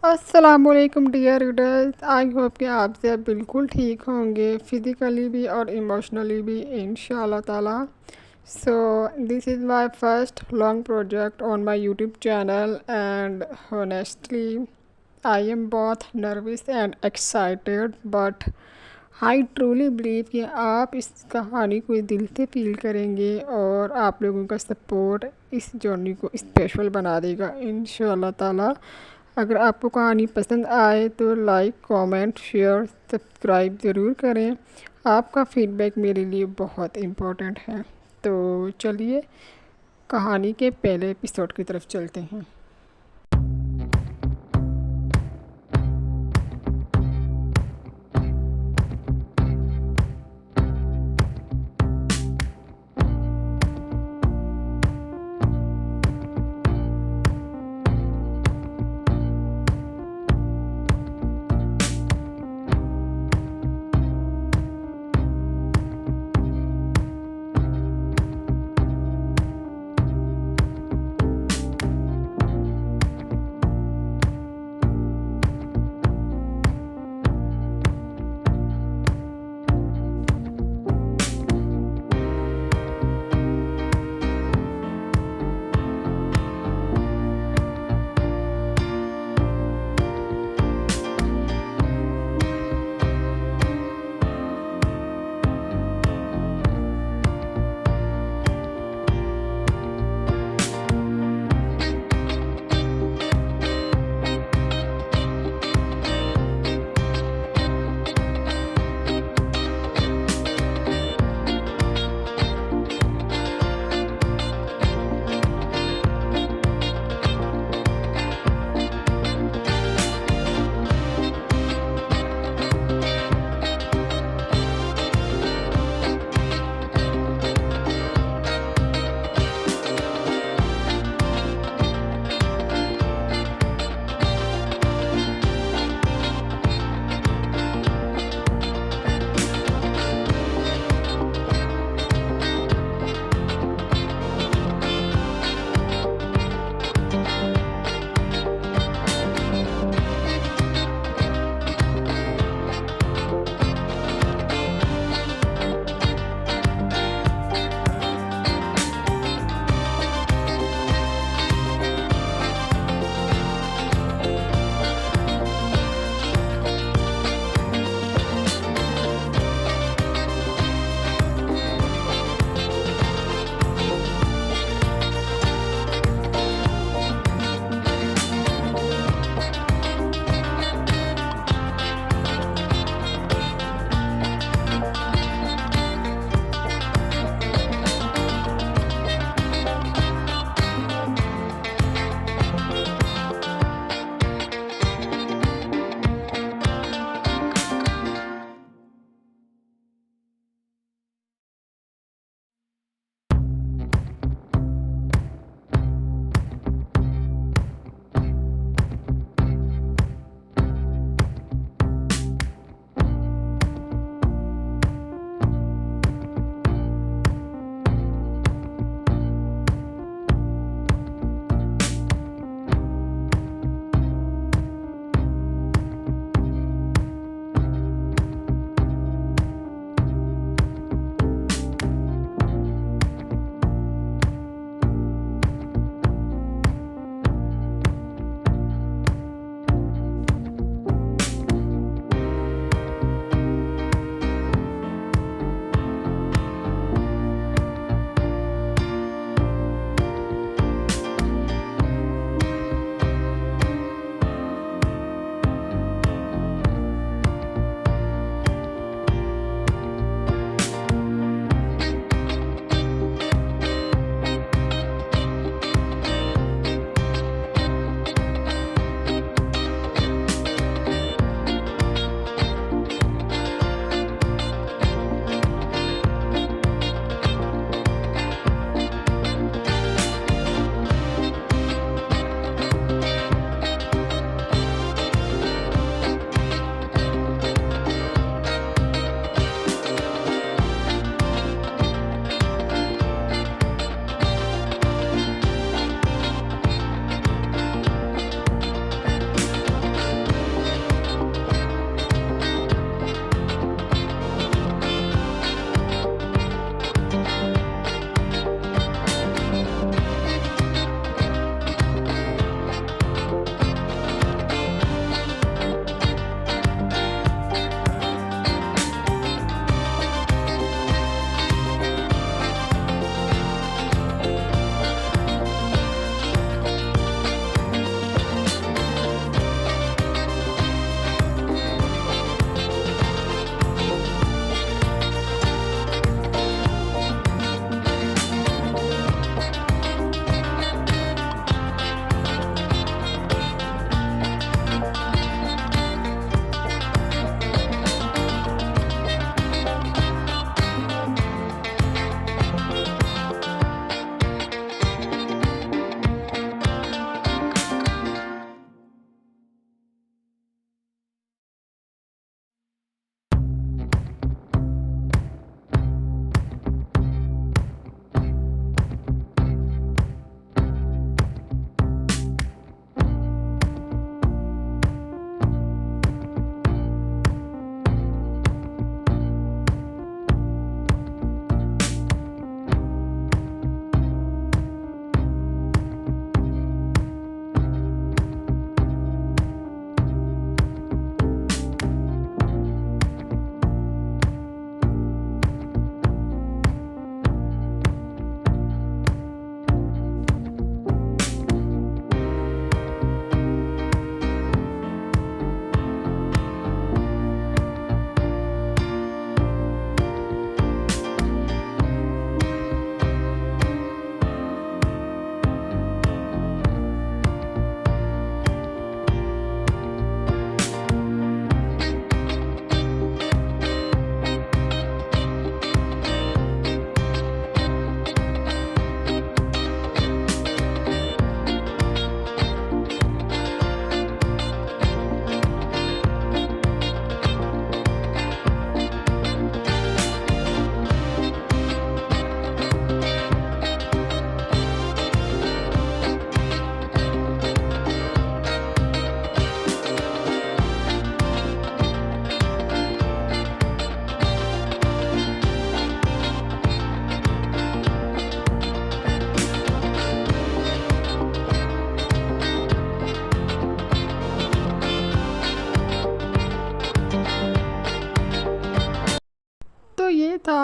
السلام علیکم ڈیئر ریڈرز، آئی ہوپ کہ آپ سے بالکل ٹھیک ہوں گے، فزیکلی بھی اور ایموشنلی بھی ان شاء اللہ تعالیٰ. سو دس از مائی فرسٹ لانگ پروجیکٹ آن مائی یوٹیوب چینل اینڈ ہونیسٹلی آئی ایم بہت نروس اینڈ ایکسائٹیڈ بٹ آئی ٹرولی بلیو کہ آپ اس کہانی کو دل سے فیل کریں گے اور آپ لوگوں کا سپورٹ اس جرنی کو اسپیشل بنا دے گا ان شاء اللہ تعالیٰ. اگر آپ کو کہانی پسند آئے تو لائک، کامنٹ، شیئر، سبسکرائب ضرور کریں. آپ کا فیڈ بیک میرے لیے بہت امپورٹنٹ ہے. تو چلیے کہانی کے پہلے ایپیسوڈ کی طرف چلتے ہیں.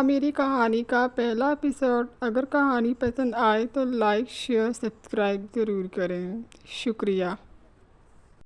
मेरी कहानी का पहला एपिसोड। अगर कहानी पसंद आए तो लाइक शेयर सब्सक्राइब ज़रूर करें। शुक्रिया।